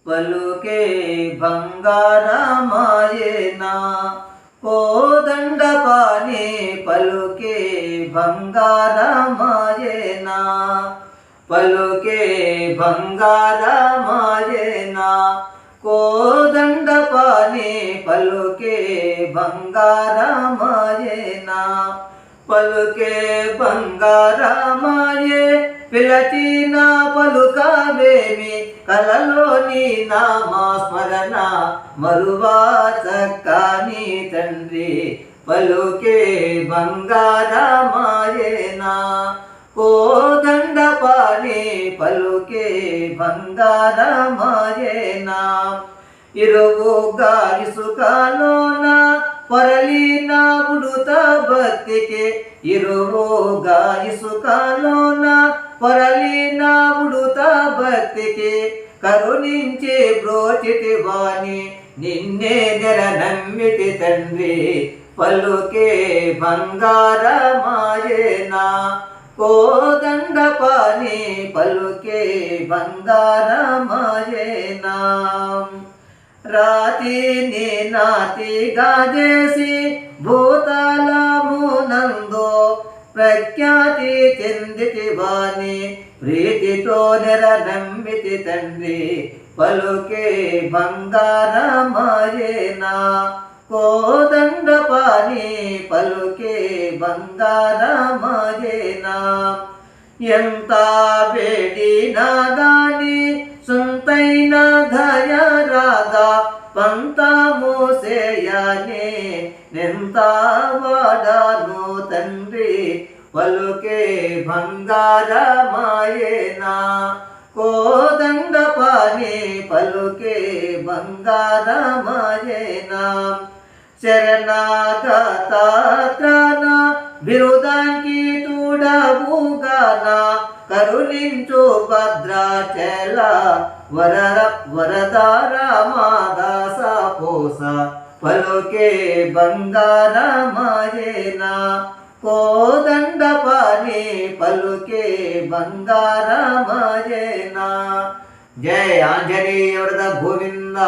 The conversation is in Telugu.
పలుకే బంగారమాయేనా కోదండపాణి పలుకే బంగారమాయేనా పలుకే బంగారమాయేనా కోదండపాణి పలుకే బంగారమాయేనా పలుకే బంగారమాయే పిలచిన పలుకవేమి కలలోని నామస్మరణ మరువా చక్కని తండ్రి పలుకే బంగారమాయేనా కోదండపాణి పలుకే బంగారమాయేనా ఇరువుగా ఇసుకలోన పొరలిన ఉడుత భక్తికి ఇరువుగా ఇసుకలోన పొరలిన ఉడుత భక్తికి కరుణించి బ్రోచితి వాణి నిన్నే నెర నమ్మితి తండ్రి పలుకే బంగారమాయేనా కోదండపాణి పలుకే బంగారమాయేనా రాతిని నాతిగా చేసి భూతలమునందు ప్రఖ్యాతి చెందితి వాణి ప్రీతితో నెర నమ్మితి తండ్రి పలుకే బంగారమాయేనా కోదండపాణి పలుకే బంగారమాయేనా ఎంత వేడినా గాని సొంతైన దయ రాగా పంతము సేయనే నెంత వాడాను తండ్రి పలుకే బంగారమాయేనా కోదండపాణి పలుకే బంగారమాయేనా శరణాగత త్రాణ బిరుదాంకితుడవుగానా కరుణించు భద్రాచల వరదార మాదాస పోస పలుకే బంగారమాయేనా కోదండపాణి పలుకే బంగారమాయేనా జయ ఆంజనేయ వరద గోవింద